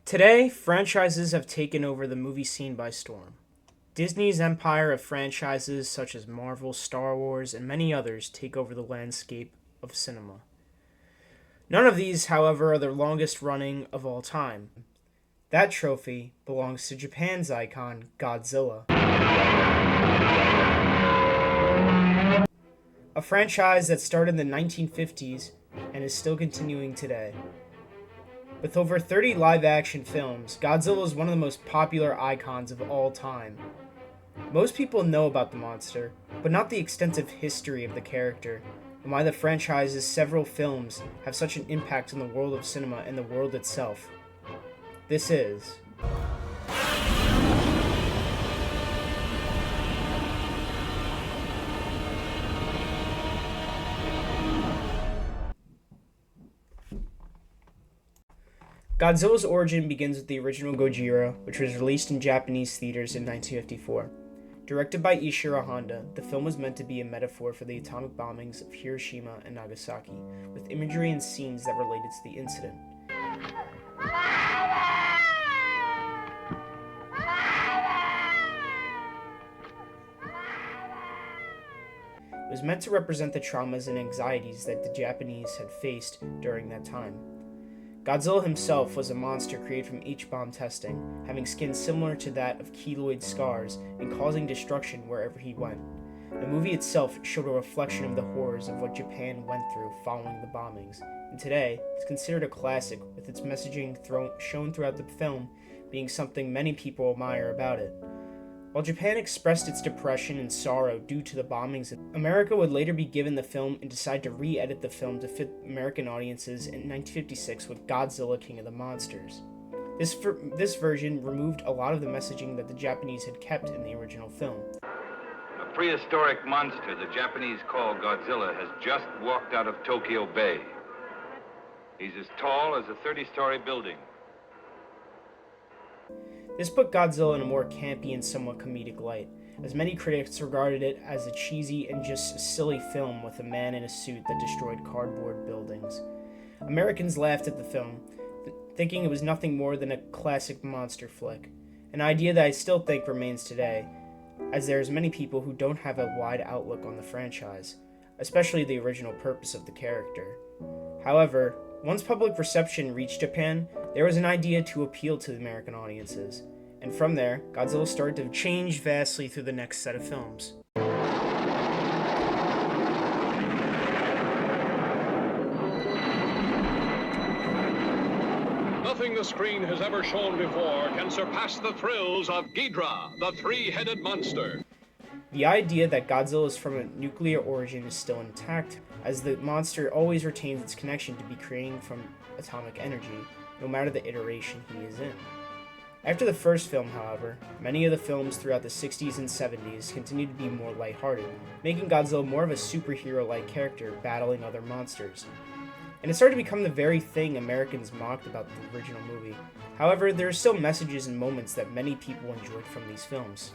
Today, franchises have taken over the movie scene by storm. Disney's empire of franchises such as Marvel, Star Wars, and many others take over the landscape of cinema. None of these, however, are the longest running of all time. That trophy belongs to Japan's icon, Godzilla. A franchise that started in the 1950s and is still continuing today. With over 30 live-action films, Godzilla is one of the most popular icons of all time. Most people know about the monster, but not the extensive history of the character, and why the franchise's several films have such an impact on the world of cinema and the world itself. This is Godzilla's origin begins with the original Gojira, which was released in Japanese theaters in 1954. Directed by Ishiro Honda, the film was meant to be a metaphor for the atomic bombings of Hiroshima and Nagasaki, with imagery and scenes that related to the incident. It was meant to represent the traumas and anxieties that the Japanese had faced during that time. Godzilla himself was a monster created from H-bomb testing, having skin similar to that of keloid scars and causing destruction wherever he went. The movie itself showed a reflection of the horrors of what Japan went through following the bombings, and today it's considered a classic, with its messaging shown throughout the film being something many people admire about it. While Japan expressed its depression and sorrow due to the bombings, America would later be given the film and decide to re-edit the film to fit American audiences in 1956 with Godzilla King of the Monsters. This version removed a lot of the messaging that the Japanese had kept in the original film. A prehistoric monster the Japanese call Godzilla has just walked out of Tokyo Bay. He's as tall as a 30-story building. This put Godzilla in a more campy and somewhat comedic light, as many critics regarded it as a cheesy and just silly film with a man in a suit that destroyed cardboard buildings. Americans laughed at the film, thinking it was nothing more than a classic monster flick, an idea that I still think remains today, as there's many people who don't have a wide outlook on the franchise, especially the original purpose of the character. However, once public reception reached Japan, there was an idea to appeal to the American audiences, and from there, Godzilla started to change vastly through the next set of films. Nothing the screen has ever shown before can surpass the thrills of Ghidorah, the three-headed monster. The idea that Godzilla is from a nuclear origin is still intact, as the monster always retains its connection to be creating from atomic energy, no matter the iteration he is in. After the first film, however, many of the films throughout the 60s and 70s continued to be more lighthearted, making Godzilla more of a superhero-like character battling other monsters. And it started to become the very thing Americans mocked about the original movie. However, there are still messages and moments that many people enjoyed from these films.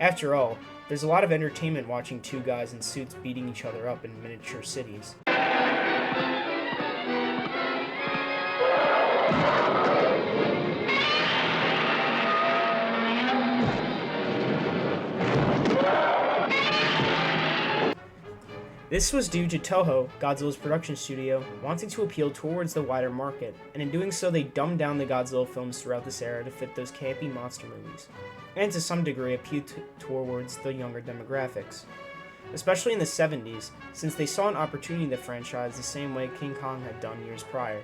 After all, there's a lot of entertainment watching two guys in suits beating each other up in miniature cities. This was due to Toho, Godzilla's production studio, wanting to appeal towards the wider market, and in doing so they dumbed down the Godzilla films throughout this era to fit those campy monster movies, and to some degree appeal towards the younger demographics. Especially in the 70s, since they saw an opportunity in the franchise the same way King Kong had done years prior.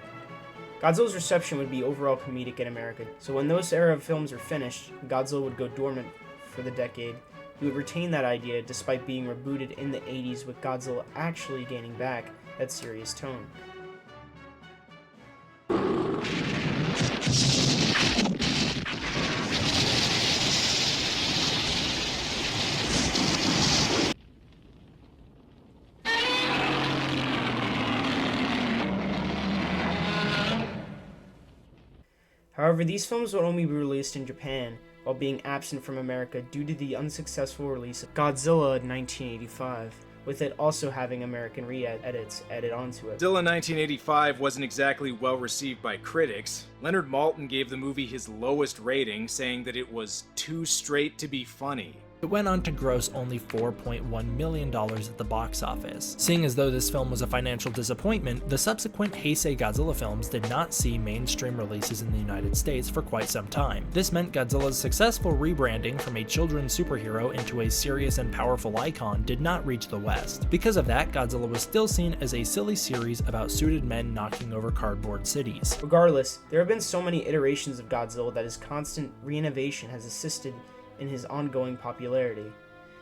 Godzilla's reception would be overall comedic in America, so when those era of films were finished, Godzilla would go dormant for the decade. He would retain that idea despite being rebooted in the 80s, with Godzilla actually gaining back that serious tone. However, these films would only be released in Japan, while being absent from America due to the unsuccessful release of Godzilla in 1985, with it also having American re-edits added onto it. Godzilla 1985 wasn't exactly well received by critics. Leonard Maltin gave the movie his lowest rating, saying that it was too straight to be funny. It went on to gross only $4.1 million at the box office. Seeing as though this film was a financial disappointment, the subsequent Heisei Godzilla films did not see mainstream releases in the United States for quite some time. This meant Godzilla's successful rebranding from a children's superhero into a serious and powerful icon did not reach the West. Because of that, Godzilla was still seen as a silly series about suited men knocking over cardboard cities. Regardless, there have been so many iterations of Godzilla that his constant re-innovation has assisted in his ongoing popularity.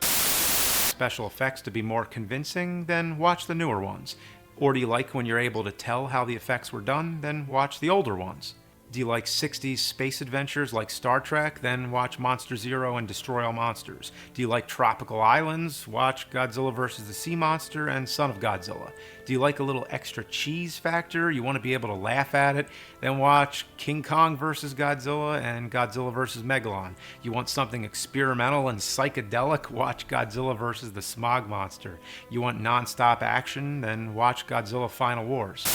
Special effects to be more convincing, then watch the newer ones. Or do you like when you're able to tell how the effects were done, then watch the older ones. Do you like 60s space adventures like Star Trek, then watch Monster Zero and Destroy All Monsters. Do you like tropical islands? Watch Godzilla vs. the Sea Monster and Son of Godzilla. Do you like a little extra cheese factor? You want to be able to laugh at it? Then watch King Kong vs. Godzilla and Godzilla vs. Megalon. You want something experimental and psychedelic? Watch Godzilla vs. the Smog Monster. You want non-stop action? Then watch Godzilla Final Wars.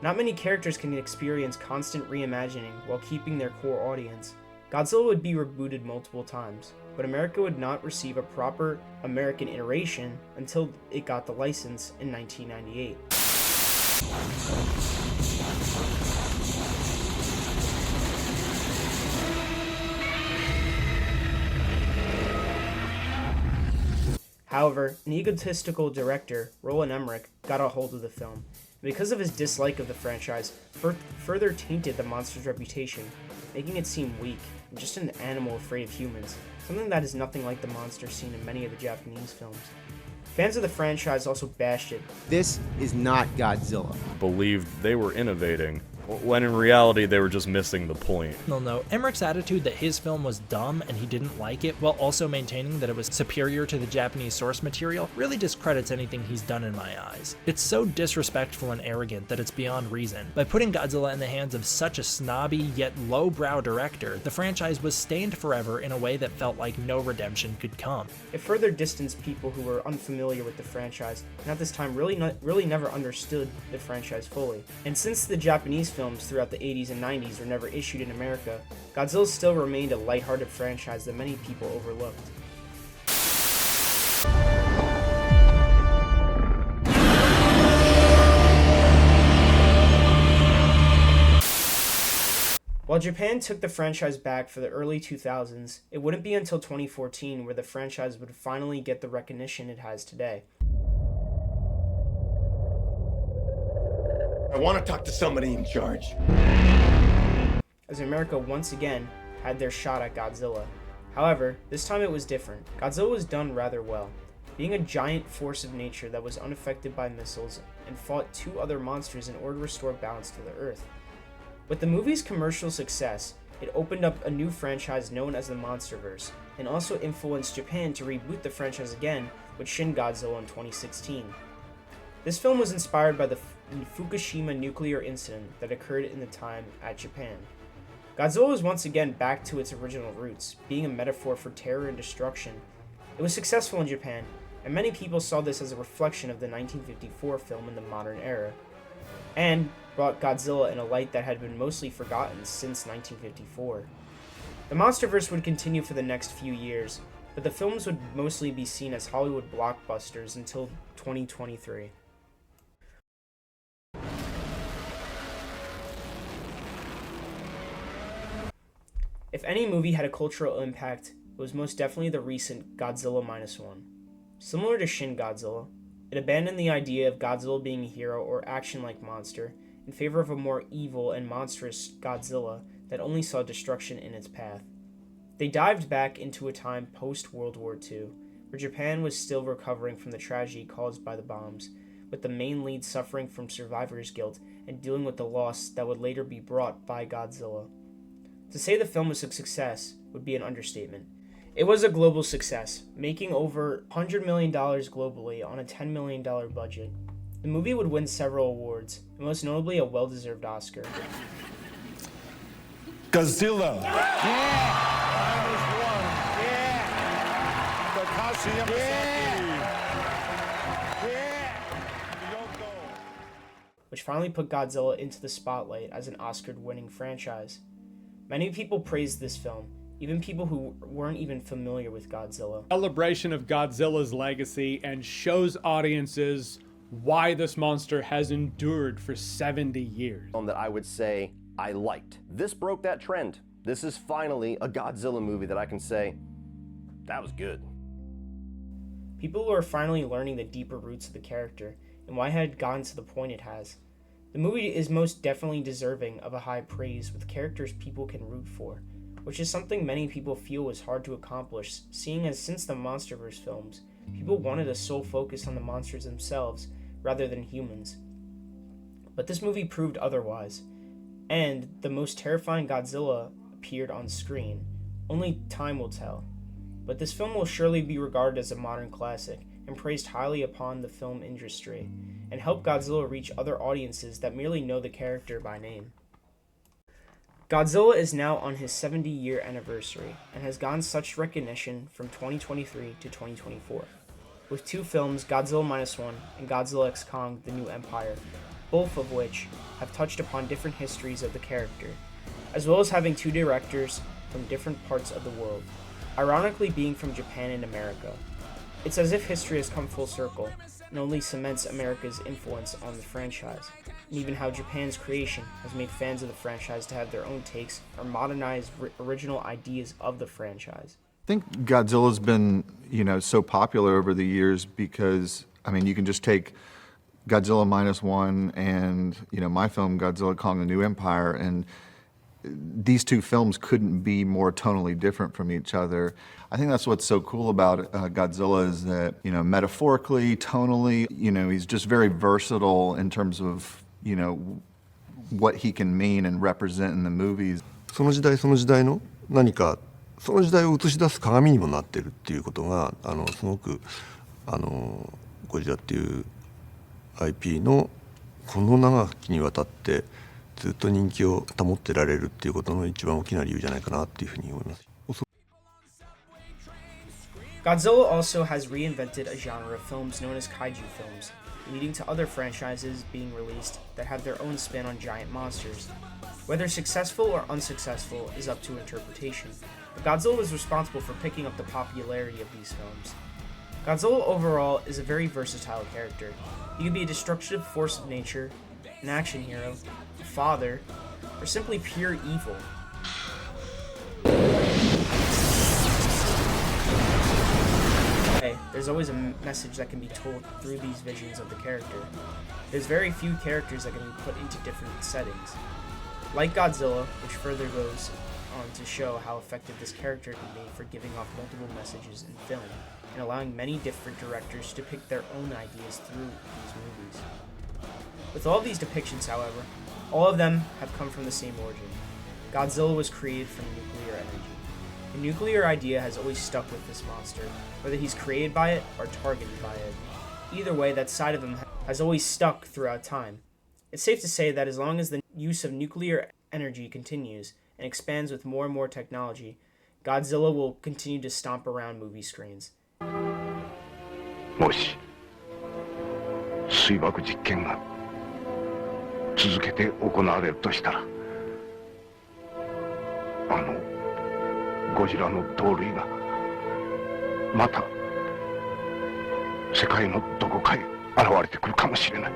Not many characters can experience constant reimagining while keeping their core audience. Godzilla would be rebooted multiple times, but America would not receive a proper American iteration until it got the license in 1998. However, an egotistical director, Roland Emmerich, got a hold of the film. Because of his dislike of the franchise, further tainted the monster's reputation, making it seem weak and just an animal afraid of humans, something that is nothing like the monster seen in many of the Japanese films. Fans of the franchise also bashed it. This is not Godzilla. Believed they were innovating, when in reality they were just missing the point. No, Emmerich's attitude that his film was dumb and he didn't like it, while also maintaining that it was superior to the Japanese source material, really discredits anything he's done in my eyes. It's so disrespectful and arrogant that it's beyond reason. By putting Godzilla in the hands of such a snobby yet lowbrow director, the franchise was stained forever in a way that felt like no redemption could come. It further distanced people who were unfamiliar with the franchise, and at this time really never understood the franchise fully. And since the Japanese films throughout the 80s and 90s were never issued in America, Godzilla still remained a lighthearted franchise that many people overlooked. While Japan took the franchise back for the early 2000s, it wouldn't be until 2014 where the franchise would finally get the recognition it has today. I want to talk to somebody in charge. As America once again had their shot at Godzilla. However, this time it was different. Godzilla was done rather well, being a giant force of nature that was unaffected by missiles and fought two other monsters in order to restore balance to the Earth. With the movie's commercial success, it opened up a new franchise known as the monsterverse, and also influenced Japan to reboot the franchise again with Shin Godzilla in 2016. This film was inspired by the Fukushima nuclear incident that occurred in the time at Japan. Godzilla was once again back to its original roots, being a metaphor for terror and destruction. It was successful in Japan, and many people saw this as a reflection of the 1954 film in the modern era, and brought Godzilla in a light that had been mostly forgotten since 1954. The monsterverse would continue for the next few years, but the films would mostly be seen as Hollywood blockbusters until 2023. If any movie had a cultural impact, it was most definitely the recent Godzilla -1. Similar to Shin Godzilla, it abandoned the idea of Godzilla being a hero or action-like monster in favor of a more evil and monstrous Godzilla that only saw destruction in its path. They dived back into a time post-World War II, where Japan was still recovering from the tragedy caused by the bombs, with the main lead suffering from survivor's guilt and dealing with the loss that would later be brought by Godzilla. To say the film was a success would be an understatement. It was a global success, making over $100 million globally on a $10 million budget. The movie would win several awards, and most notably a well-deserved Oscar. Godzilla. which finally put Godzilla into the spotlight as an Oscar-winning franchise. Many people praised this film, even people who weren't even familiar with Godzilla. Celebration of Godzilla's legacy and shows audiences why this monster has endured for 70 years. That I would say I liked. This broke that trend. This is finally a Godzilla movie that I can say, that was good. People are finally learning the deeper roots of the character and why it had gotten to the point it has. The movie is most definitely deserving of a high praise with characters people can root for, which is something many people feel was hard to accomplish, seeing as since the monsterverse films, people wanted a sole focus on the monsters themselves rather than humans. But this movie proved otherwise, and the most terrifying Godzilla appeared on screen. Only time will tell. But this film will surely be regarded as a modern classic and praised highly upon the film industry, and help Godzilla reach other audiences that merely know the character by name. Godzilla is now on his 70-year anniversary and has gotten such recognition from 2023 to 2024, with two films, Godzilla Minus One and Godzilla x Kong: The New Empire, both of which have touched upon different histories of the character, as well as having two directors from different parts of the world, ironically being from Japan and America. It's as if history has come full circle and only cements America's influence on the franchise, and even how Japan's creation has made fans of the franchise to have their own takes or modernize original ideas of the franchise. I think Godzilla's been, so popular over the years because, you can just take Godzilla Minus One and, my film, Godzilla Kong: The New Empire, and these two films couldn't be more tonally different from each other. I think that's what's so cool about Godzilla is that, metaphorically, tonally, he's just very versatile in terms of, what he can mean and represent in the movies. その時代その時代の何かその時代を映し出す鏡にもなってるっていうことがすごくゴジラっていう IP のこの長きにわたってずっと人気を保ってられるっていうことの一番大きな理由じゃないかなっていうふうに思います。Godzilla also has reinvented a genre of films known as kaiju films, leading to other franchises being released that have their own spin on giant monsters. Whether successful or unsuccessful is up to interpretation, but Godzilla was responsible for picking up the popularity of these films. Godzilla overall is a very versatile character. He can be a destructive force of nature, an action hero, a father, or simply pure evil. There's always a message that can be told through these visions of the character. There's very few characters that can be put into different settings. Like Godzilla, which further goes on to show how effective this character can be for giving off multiple messages in film, and allowing many different directors to pick their own ideas through these movies. With all these depictions, however, all of them have come from the same origin. Godzilla was created from nuclear energy. The nuclear idea has always stuck with this monster, whether he's created by it or targeted by it. Either way, that side of him has always stuck throughout time. It's safe to say that as long as the use of nuclear energy continues and expands with more and more technology, Godzilla will continue to stomp around movie screens. もし水爆実験が続けて行われるとしたら、ゴジラの同類がまた世界のどこかへ現れてくるかもしれない。